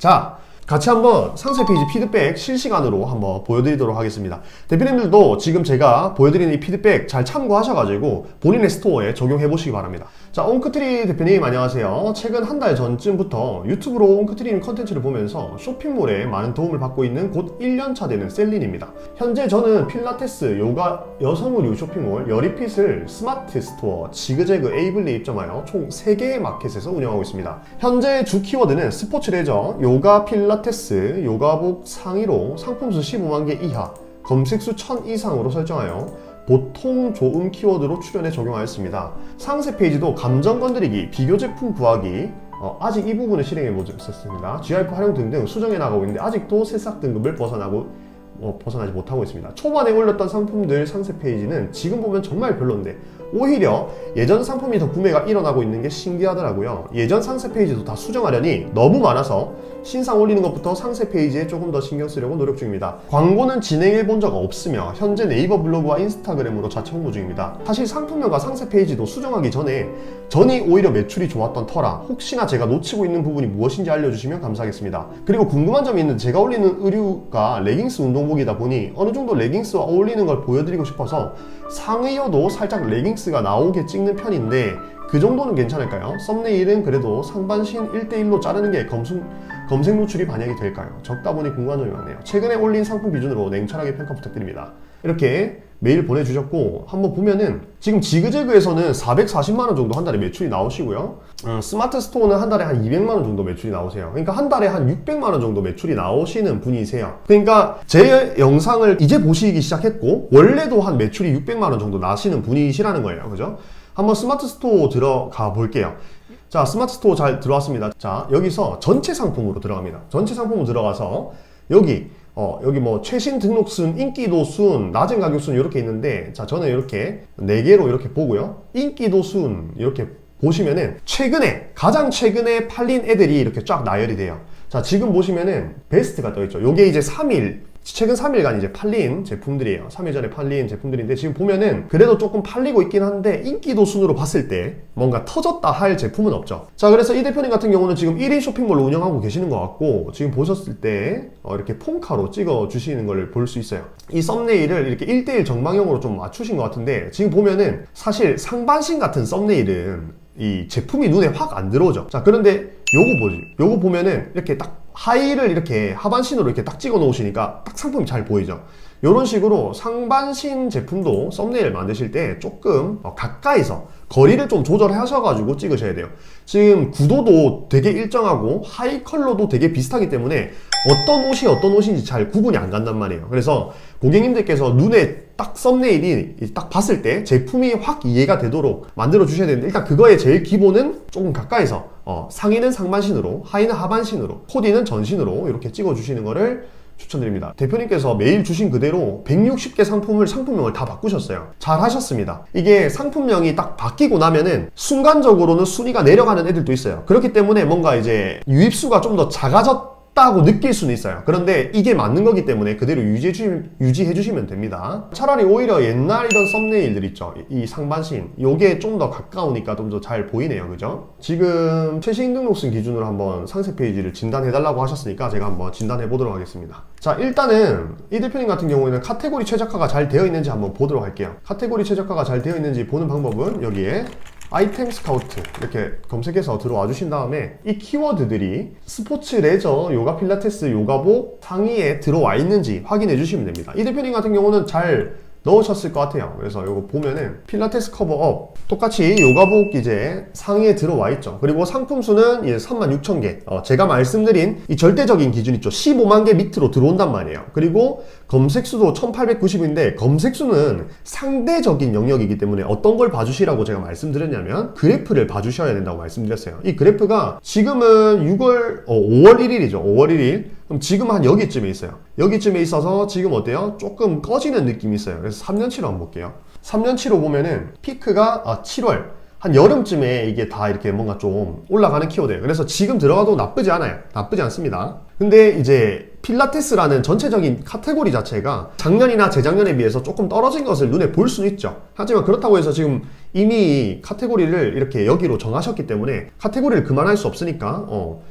자, 같이 한번 상세 페이지 피드백 실시간으로 한번 보여드리도록 하겠습니다. 대표님들도 지금 제가 보여드리는 이 피드백 잘 참고하셔가지고 본인의 스토어에 적용해 보시기 바랍니다. 자, 옹크트리 대표님 안녕하세요. 최근 한 달 전쯤부터 유튜브로 옹크트리님 컨텐츠를 보면서 쇼핑몰에 많은 도움을 받고 있는 곧 1년차 되는 셀린입니다. 현재 저는 필라테스, 요가, 여성 의류 쇼핑몰, 여리핏을 스마트 스토어, 지그재그, 에이블리에 입점하여 총 3개의 마켓에서 운영하고 있습니다. 현재 주 키워드는 스포츠 레저, 요가, 필라테스, 요가복 상의로 상품수 15만 개 이하, 검색수 1000 이상으로 설정하여 보통 좋음 키워드로 출연해 적용하였습니다. 상세 페이지도 감정 건드리기, 비교 제품 구하기, 아직 이 부분을 실행해 보셨습니다. GRF 활용 등등 수정해 나가고 있는데 아직도 새싹 등급을 벗어나지 못하고 있습니다. 초반에 올렸던 상품들 상세 페이지는 지금 보면 정말 별론데 오히려 예전 상품이 더 구매가 일어나고 있는 게 신기하더라고요. 예전 상세 페이지도 다 수정하려니 너무 많아서 신상 올리는 것부터 상세 페이지에 조금 더 신경 쓰려고 노력 중입니다. 광고는 진행해 본 적 없으며 현재 네이버 블로그와 인스타그램으로 자체 홍보 중입니다. 사실 상품명과 상세 페이지도 수정하기 전이 오히려 매출이 좋았던 터라 혹시나 제가 놓치고 있는 부분이 무엇인지 알려주시면 감사하겠습니다. 그리고 궁금한 점이 있는데 제가 올리는 의류가 레깅스 운동복이다 보니 어느 정도 레깅스와 어울리는 걸 보여드리고 싶어서 상의여도 살짝 레깅스가 나오게 찍는 편인데 그 정도는 괜찮을까요? 썸네일은 그래도 상반신 1대1로 자르는 게 검색 노출이 반영이 될까요? 적다 보니 궁금한 점이 많네요. 최근에 올린 상품 기준으로 냉철하게 평가 부탁드립니다. 이렇게 메일 보내주셨고 한번 보면은 지금 지그재그에서는 440만원 정도 한 달에 매출이 나오시고요. 스마트 스토어는 한 달에 한 200만원 정도 매출이 나오세요. 그러니까 한 달에 한 600만원 정도 매출이 나오시는 분이세요. 그러니까 제 영상을 이제 보시기 시작했고 원래도 한 매출이 600만원 정도 나시는 분이시라는 거예요. 그죠? 한번 스마트 스토어 들어가 볼게요. 자, 스마트 스토어 잘 들어왔습니다. 자, 여기서 전체 상품으로 들어갑니다. 전체 상품으로 들어가서 여기 뭐 최신 등록 순, 인기도 순, 낮은 가격 순 이렇게 있는데 자, 저는 이렇게 4개로 이렇게 보고요. 인기도 순 이렇게 보시면은 가장 최근에 팔린 애들이 이렇게 쫙 나열이 돼요. 자, 지금 보시면은 베스트가 떠있죠. 요게 이제 최근 3일간 이제 팔린 제품들이에요. 3일 전에 팔린 제품들인데 지금 보면은 그래도 조금 팔리고 있긴 한데 인기도 순으로 봤을 때 뭔가 터졌다 할 제품은 없죠. 자, 그래서 이 대표님 같은 경우는 지금 1인 쇼핑몰로 운영하고 계시는 것 같고 지금 보셨을 때 이렇게 폰카로 찍어 주시는 걸 볼 수 있어요. 이 썸네일을 이렇게 1대1 정방향으로 좀 맞추신 것 같은데 지금 보면은 사실 상반신 같은 썸네일은 이 제품이 눈에 확 안 들어오죠. 자, 그런데 요거 보면은 이렇게 딱 하의를 이렇게 하반신으로 이렇게 딱 찍어 놓으시니까 딱 상품이 잘 보이죠. 이런 식으로 상반신 제품도 썸네일 만드실 때 조금 가까이서 거리를 좀 조절하셔가지고 찍으셔야 돼요. 지금 구도도 되게 일정하고 하이 컬러도 되게 비슷하기 때문에 어떤 옷이 어떤 옷인지 잘 구분이 안 간단 말이에요. 그래서 고객님들께서 눈에 딱 썸네일이 딱 봤을 때 제품이 확 이해가 되도록 만들어 주셔야 되는데 일단 그거의 제일 기본은 조금 가까이서 상의는 상반신으로, 하의는 하반신으로, 코디는 전신으로 이렇게 찍어 주시는 거를 추천드립니다. 대표님께서 메일 주신 그대로 160개 상품명을 다 바꾸셨어요. 잘 하셨습니다. 이게 상품명이 딱 바뀌고 나면은 순간적으로는 순위가 내려가는 애들도 있어요. 그렇기 때문에 뭔가 이제 유입수가 좀 더 작아졌다고 느낄 수는 있어요. 그런데 이게 맞는 거기 때문에 그대로 유지해 주시면 됩니다. 차라리 오히려 옛날이던 썸네일들 있죠. 이 상반신 요게 좀 더 가까우니까 좀 더 잘 보이네요. 그죠? 지금 최신 등록증 기준으로 한번 상세 페이지를 진단해 달라고 하셨으니까 제가 한번 진단해 보도록 하겠습니다. 자, 일단은 이 대표님 같은 경우에는 카테고리 최적화가 잘 되어 있는지 한번 보도록 할게요. 카테고리 최적화가 잘 되어 있는지 보는 방법은 여기에 아이템 스카우트 이렇게 검색해서 들어와 주신 다음에 이 키워드들이 스포츠, 레저, 요가, 필라테스, 요가복 상위에 들어와 있는지 확인해 주시면 됩니다. 이 대표님 같은 경우는 잘 넣으셨을 것 같아요. 그래서 이거 보면은 필라테스 커버업 똑같이 요가복 이제 상위에 들어와 있죠. 그리고 상품수는 이제 36,000개. 제가 말씀드린 이 절대적인 기준 있죠. 15만 개 밑으로 들어온단 말이에요. 그리고 검색수도 1890인데 검색수는 상대적인 영역이기 때문에 어떤 걸 봐주시라고 제가 말씀드렸냐면 그래프를 봐주셔야 된다고 말씀드렸어요. 이 그래프가 지금은 5월 1일이죠. 5월 1일. 그럼 지금 한 여기쯤에 있어요. 여기쯤에 있어서 지금 어때요? 조금 꺼지는 느낌이 있어요. 그래서 3년치로 한번 볼게요. 3년치로 보면은 피크가 7월 한 여름쯤에 이게 다 이렇게 뭔가 좀 올라가는 키워드예요. 그래서 지금 들어가도 나쁘지 않아요. 나쁘지 않습니다. 근데 이제 필라테스라는 전체적인 카테고리 자체가 작년이나 재작년에 비해서 조금 떨어진 것을 눈에 볼 수는 있죠. 하지만 그렇다고 해서 지금 이미 카테고리를 이렇게 여기로 정하셨기 때문에 카테고리를 그만할 수 없으니까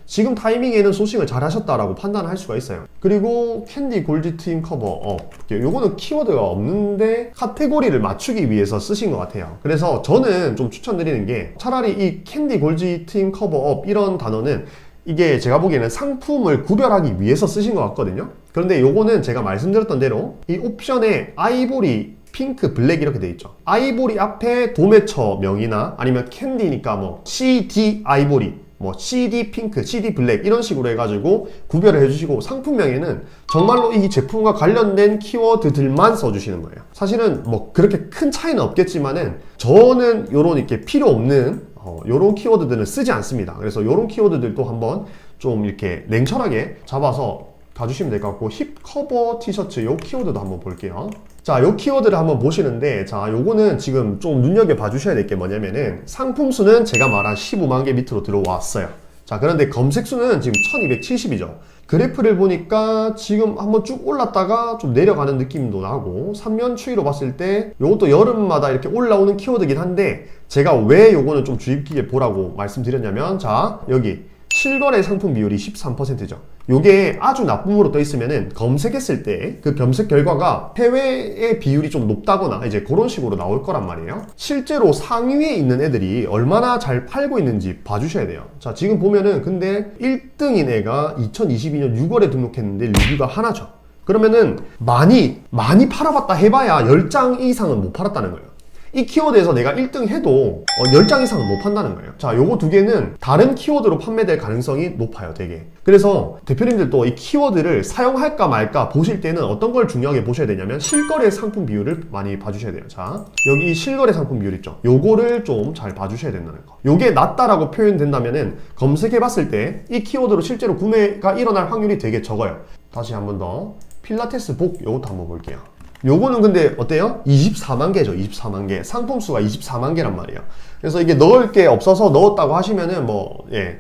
지금 타이밍에는 소싱을 잘 하셨다라고 판단을 할 수가 있어요. 그리고 캔디 골드팀 커버업, 요거는 키워드가 없는데 카테고리를 맞추기 위해서 쓰신 것 같아요. 그래서 저는 좀 추천드리는 게 차라리 이 캔디 골드팀 커버업 이런 단어는 이게 제가 보기에는 상품을 구별하기 위해서 쓰신 것 같거든요. 그런데 요거는 제가 말씀드렸던 대로 이 옵션에 아이보리, 핑크, 블랙 이렇게 돼 있죠. 아이보리 앞에 도매처 명이나 아니면 캔디니까 뭐 CD 아이보리, 뭐 CD 핑크, CD 블랙 이런 식으로 해가지고 구별을 해주시고, 상품명에는 정말로 이 제품과 관련된 키워드들만 써주시는 거예요. 사실은 뭐 그렇게 큰 차이는 없겠지만은 저는 요런 이렇게 필요 없는 요런 키워드들은 쓰지 않습니다. 그래서 요런 키워드들도 한번 좀 이렇게 냉철하게 잡아서 봐주시면 될 것 같고, 힙 커버 티셔츠 요 키워드도 한번 볼게요. 자, 요 키워드를 한번 보시는데, 자, 요거는 지금 좀 눈여겨봐 주셔야 될 게 뭐냐면은 상품 수는 제가 말한 15만 개 밑으로 들어왔어요. 자, 그런데 검색 수는 지금 1270이죠. 그래프를 보니까 지금 한번 쭉 올랐다가 좀 내려가는 느낌도 나고, 3년 추이로 봤을 때 요것도 여름마다 이렇게 올라오는 키워드긴 한데, 제가 왜 요거는 좀 주의 깊게 보라고 말씀드렸냐면, 자, 여기 실거래 상품 비율이 13%죠. 요게 아주 나쁨으로 떠 있으면은 검색했을 때 그 검색 결과가 해외의 비율이 좀 높다거나 이제 그런 식으로 나올 거란 말이에요. 실제로 상위에 있는 애들이 얼마나 잘 팔고 있는지 봐주셔야 돼요. 자, 지금 보면은 근데 1등인 애가 2022년 6월에 등록했는데 리뷰가 하나죠. 그러면은 많이 팔아봤다 해봐야 10장 이상은 못 팔았다는 거예요. 이 키워드에서 내가 1등 해도 10장 이상은 못 판다는 거예요. 자, 요거 두 개는 다른 키워드로 판매될 가능성이 높아요, 되게. 그래서 대표님들도 이 키워드를 사용할까 말까 보실 때는 어떤 걸 중요하게 보셔야 되냐면 실거래 상품 비율을 많이 봐주셔야 돼요. 자, 여기 실거래 상품 비율 있죠. 요거를 좀 잘 봐주셔야 된다는 거. 요게 낮다라고 표현된다면은 검색해봤을 때 이 키워드로 실제로 구매가 일어날 확률이 되게 적어요. 다시 한 번 더 필라테스 복 요것도 한번 볼게요. 요거는 근데 어때요? 24만 개죠. 24만 개. 상품 수가 24만 개란 말이에요. 그래서 이게 넣을 게 없어서 넣었다고 하시면은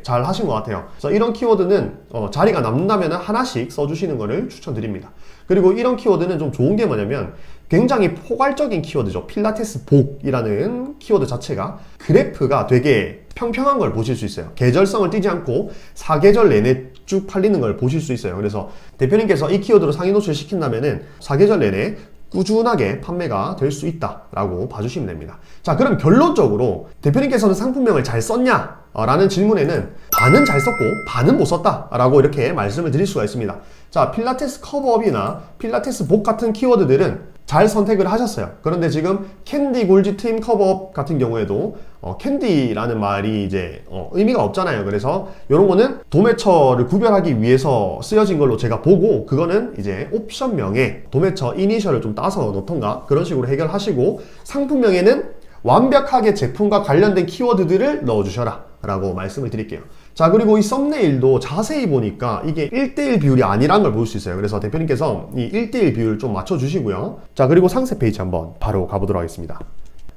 잘 하신 것 같아요. 그래서 이런 키워드는 자리가 남는다면 하나씩 써주시는 거를 추천드립니다. 그리고 이런 키워드는 좀 좋은 게 뭐냐면 굉장히 포괄적인 키워드죠. 필라테스 복이라는 키워드 자체가 그래프가 되게 평평한 걸 보실 수 있어요. 계절성을 띄지 않고 사계절 내내 쭉 팔리는 걸 보실 수 있어요. 그래서 대표님께서 이 키워드로 상위 노출 시킨다면은 사계절 내내 꾸준하게 판매가 될 수 있다라고 봐주시면 됩니다. 자, 그럼 결론적으로 대표님께서는 상품명을 잘 썼냐? 라는 질문에는 반은 잘 썼고 반은 못 썼다 라고 이렇게 말씀을 드릴 수가 있습니다. 자, 필라테스 커버업이나 필라테스 복 같은 키워드들은 잘 선택을 하셨어요. 그런데 지금 캔디 골지 팀 커버업 같은 경우에도 캔디라는 말이 이제 의미가 없잖아요. 그래서 이런 거는 도매처를 구별하기 위해서 쓰여진 걸로 제가 보고, 그거는 이제 옵션명에 도매처 이니셜을 좀 따서 넣던가 그런 식으로 해결하시고, 상품명에는 완벽하게 제품과 관련된 키워드들을 넣어주셔라 라고 말씀을 드릴게요. 자, 그리고 이 썸네일도 자세히 보니까 이게 1:1 비율이 아니란 걸 볼 수 있어요. 그래서 대표님께서 이 1:1 비율 좀 맞춰주시고요. 자, 그리고 상세 페이지 한번 바로 가보도록 하겠습니다.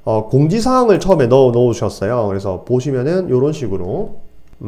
공지사항을 처음에 넣어주셨어요. 그래서 보시면은 이런 식으로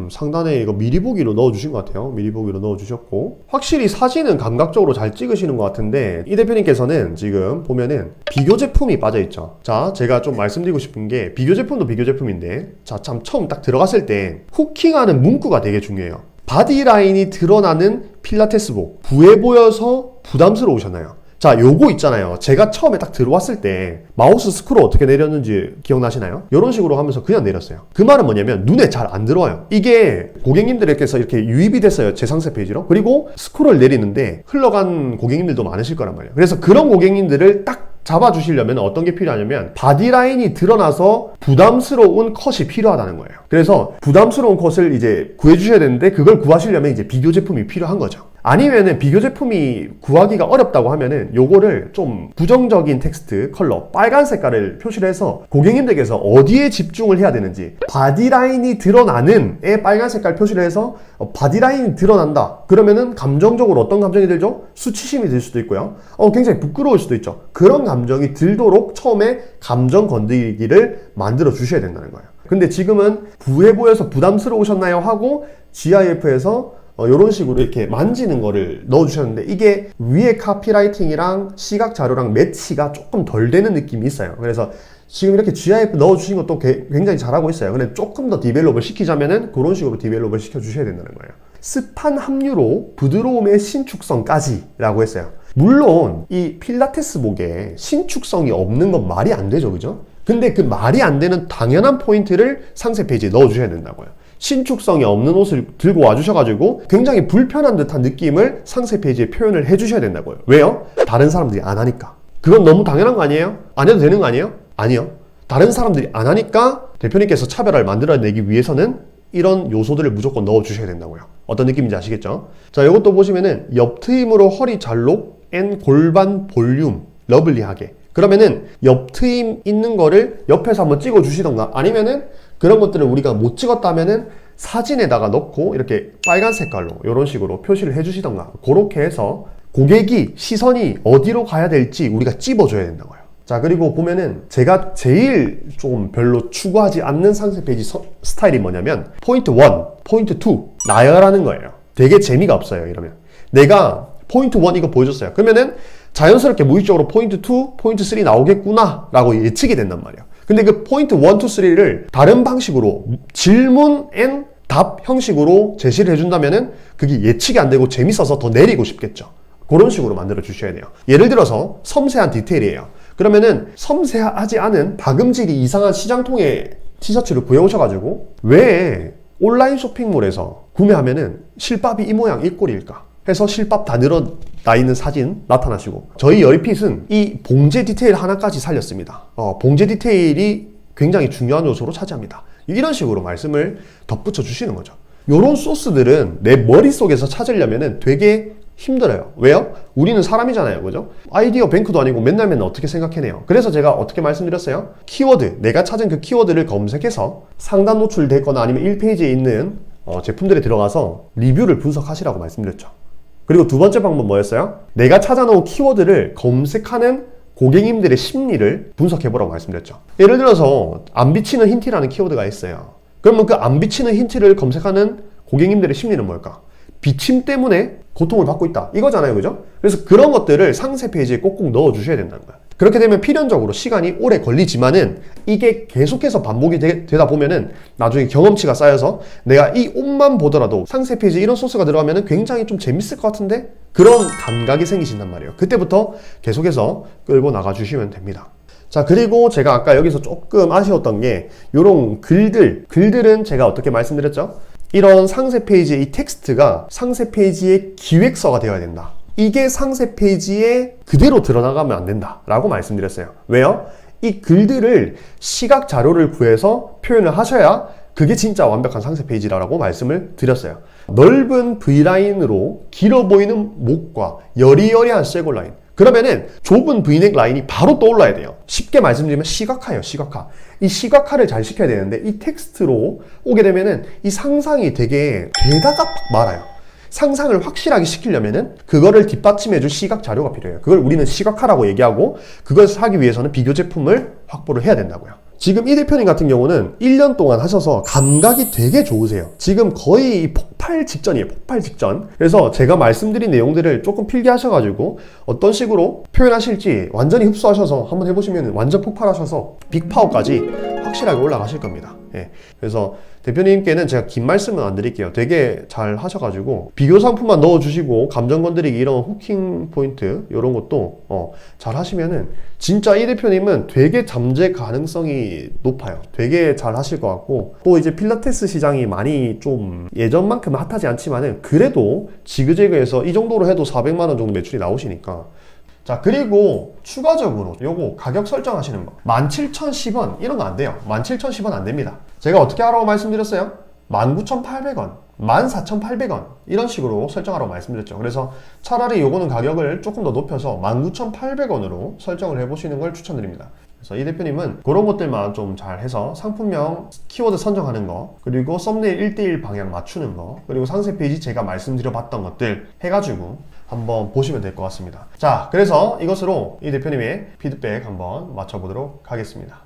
상단에 이거 미리 보기로 넣어주신 것 같아요. 미리 보기로 넣어주셨고, 확실히 사진은 감각적으로 잘 찍으시는 것 같은데 이 대표님께서는 지금 보면은 비교 제품이 빠져있죠. 자, 제가 좀 말씀드리고 싶은 게 비교 제품도 비교 제품인데, 자, 참 처음 딱 들어갔을 때 후킹하는 문구가 되게 중요해요. 바디라인이 드러나는 필라테스복, 부해 보여서 부담스러우셨나요? 자, 요거 있잖아요. 제가 처음에 딱 들어왔을 때 마우스 스크롤 어떻게 내렸는지 기억나시나요? 이런 식으로 하면서 그냥 내렸어요. 그 말은 뭐냐면 눈에 잘 안 들어와요. 이게 고객님들께서 이렇게 유입이 됐어요. 제 상세 페이지로. 그리고 스크롤 내리는데 흘러간 고객님들도 많으실 거란 말이에요. 그래서 그런 고객님들을 딱 잡아주시려면 어떤 게 필요하냐면 바디라인이 드러나서 부담스러운 컷이 필요하다는 거예요. 그래서 부담스러운 컷을 이제 구해주셔야 되는데, 그걸 구하시려면 이제 비교 제품이 필요한 거죠. 아니면은 비교 제품이 구하기가 어렵다고 하면은 요거를 좀 부정적인 텍스트 컬러 빨간 색깔을 표시를 해서 고객님들께서 어디에 집중을 해야 되는지, 바디라인이 드러나는 에 빨간 색깔 표시를 해서 바디라인이 드러난다 그러면은 감정적으로 어떤 감정이 들죠? 수치심이 들 수도 있고요. 굉장히 부끄러울 수도 있죠. 그런 감정이 들도록 처음에 감정 건드리기를 만들어 주셔야 된다는 거예요. 근데 지금은 부해 보여서 부담스러우셨나요? 하고 GIF에서 이런 식으로 이렇게 만지는 거를 넣어주셨는데 이게 위에 카피라이팅이랑 시각 자료랑 매치가 조금 덜 되는 느낌이 있어요. 그래서 지금 이렇게 GIF 넣어주신 것도 굉장히 잘하고 있어요. 근데 조금 더 디벨롭을 시키자면은 그런 식으로 디벨롭을 시켜주셔야 된다는 거예요. 습한 함유로 부드러움의 신축성까지 라고 했어요. 물론 이 필라테스복에 신축성이 없는 건 말이 안 되죠, 그죠? 근데 그 말이 안 되는 당연한 포인트를 상세 페이지에 넣어주셔야 된다고요. 신축성이 없는 옷을 들고 와주셔가지고 굉장히 불편한 듯한 느낌을 상세 페이지에 표현을 해주셔야 된다고요. 왜요? 다른 사람들이 안 하니까. 그건 너무 당연한 거 아니에요? 안 해도 되는 거 아니에요? 아니요. 다른 사람들이 안 하니까 대표님께서 차별화를 만들어내기 위해서는 이런 요소들을 무조건 넣어주셔야 된다고요. 어떤 느낌인지 아시겠죠? 자, 이것도 보시면은 옆 트임으로 허리 잘록 앤 골반 볼륨 러블리하게. 그러면은 옆 트임 있는 거를 옆에서 한번 찍어 주시던가, 아니면은 그런 것들을 우리가 못 찍었다면은 사진에다가 넣고 이렇게 빨간 색깔로 이런 식으로 표시를 해 주시던가, 그렇게 해서 고객이 시선이 어디로 가야 될지 우리가 찝어줘야 된다고요. 자, 그리고 보면은 제가 제일 좀 별로 추구하지 않는 상세 페이지 스타일이 뭐냐면 포인트 1, 포인트 2 나열하는 거예요. 되게 재미가 없어요. 이러면 내가 포인트 1 이거 보여줬어요. 그러면은 자연스럽게 무의식적으로 포인트 2, 포인트 3 나오겠구나 라고 예측이 된단 말이에요. 근데 그 포인트 1, 2, 3를 다른 방식으로 질문 앤 답 형식으로 제시를 해준다면은 그게 예측이 안 되고 재밌어서 더 내리고 싶겠죠. 그런 식으로 만들어 주셔야 돼요. 예를 들어서 섬세한 디테일이에요. 그러면은 섬세하지 않은 박음질이 이상한 시장통에 티셔츠를 구해오셔가지고 왜 온라인 쇼핑몰에서 구매하면은 실밥이 이 모양 이 꼴일까 해서 실밥 다 늘어나 있는 사진 나타나시고, 저희 열핏은 이 봉제 디테일 하나까지 살렸습니다. 봉제 디테일이 굉장히 중요한 요소로 차지합니다. 이런 식으로 말씀을 덧붙여 주시는 거죠. 요런 소스들은 내 머릿속에서 찾으려면은 되게 힘들어요. 왜요? 우리는 사람이잖아요. 그죠? 아이디어 뱅크도 아니고 맨날 어떻게 생각해내요. 그래서 제가 어떻게 말씀드렸어요? 키워드, 내가 찾은 그 키워드를 검색해서 상단 노출됐거나 아니면 1페이지에 있는 제품들에 들어가서 리뷰를 분석하시라고 말씀드렸죠. 그리고 두 번째 방법 뭐였어요? 내가 찾아놓은 키워드를 검색하는 고객님들의 심리를 분석해보라고 말씀드렸죠. 예를 들어서 안 비치는 힌트라는 키워드가 있어요. 그러면 그 안 비치는 힌트를 검색하는 고객님들의 심리는 뭘까? 비침 때문에 고통을 받고 있다, 이거잖아요. 그죠? 그래서 그런 것들을 상세 페이지에 꼭꼭 넣어 주셔야 된다는 거야. 그렇게 되면 필연적으로 시간이 오래 걸리지만은 이게 계속해서 반복이 되다 보면은 나중에 경험치가 쌓여서 내가 이 옷만 보더라도 상세 페이지에 이런 소스가 들어가면은 굉장히 좀 재밌을 것 같은데, 그런 감각이 생기신단 말이에요. 그때부터 계속해서 끌고 나가 주시면 됩니다. 자, 그리고 제가 아까 여기서 조금 아쉬웠던 게 요런 글들은 제가 어떻게 말씀드렸죠? 이런 상세 페이지의 이 텍스트가 상세 페이지의 기획서가 되어야 된다. 이게 상세 페이지에 그대로 드러나가면 안 된다 라고 말씀드렸어요. 왜요? 이 글들을 시각 자료를 구해서 표현을 하셔야 그게 진짜 완벽한 상세 페이지라고 말씀을 드렸어요. 넓은 V라인으로 길어 보이는 목과 여리여리한 쇄골 라인, 그러면은 좁은 V넥 라인이 바로 떠올라야 돼요. 쉽게 말씀드리면 시각화예요. 시각화. 이 시각화를 잘 시켜야 되는데 이 텍스트로 오게 되면은 이 상상이 되게 되다가 말아요. 상상을 확실하게 시키려면은 그거를 뒷받침해줄 시각 자료가 필요해요. 그걸 우리는 시각화라고 얘기하고, 그것을 하기 위해서는 비교 제품을 확보를 해야 된다고요. 지금 이 대표님 같은 경우는 1년 동안 하셔서 감각이 되게 좋으세요. 지금 거의 폭발 직전이에요. 폭발 직전. 그래서 제가 말씀드린 내용들을 조금 필기하셔가지고 어떤 식으로 표현하실지 완전히 흡수하셔서 한번 해보시면 완전 폭발하셔서 빅파워까지 확실하게 올라가실 겁니다. 예. 그래서 대표님께는 제가 긴 말씀은 안 드릴게요. 되게 잘 하셔가지고 비교 상품만 넣어주시고 감정 건드리기 이런 후킹 포인트 이런 것도 잘 하시면은 진짜 이 대표님은 되게 잠재 가능성이 높아요. 되게 잘 하실 것 같고, 또 이제 필라테스 시장이 많이 좀 예전만큼 핫하지 않지만은 그래도 지그재그해서 이 정도로 해도 400만 원 정도 매출이 나오시니까. 자, 그리고 추가적으로 요거 가격 설정하시는 거 17,010원 이런 거 안 돼요. 17,010원 안 됩니다. 제가 어떻게 하라고 말씀드렸어요? 19,800원, 14,800원 이런 식으로 설정하라고 말씀드렸죠. 그래서 차라리 요거는 가격을 조금 더 높여서 19,800원으로 설정을 해보시는 걸 추천드립니다. 그래서 이 대표님은 그런 것들만 좀 잘 해서 상품명 키워드 선정하는 거, 그리고 썸네일 1:1 방향 맞추는 거, 그리고 상세 페이지 제가 말씀드려 봤던 것들 해가지고 한번 보시면 될 것 같습니다. 자, 그래서 이것으로 이 대표님의 피드백 한번 맞춰보도록 하겠습니다.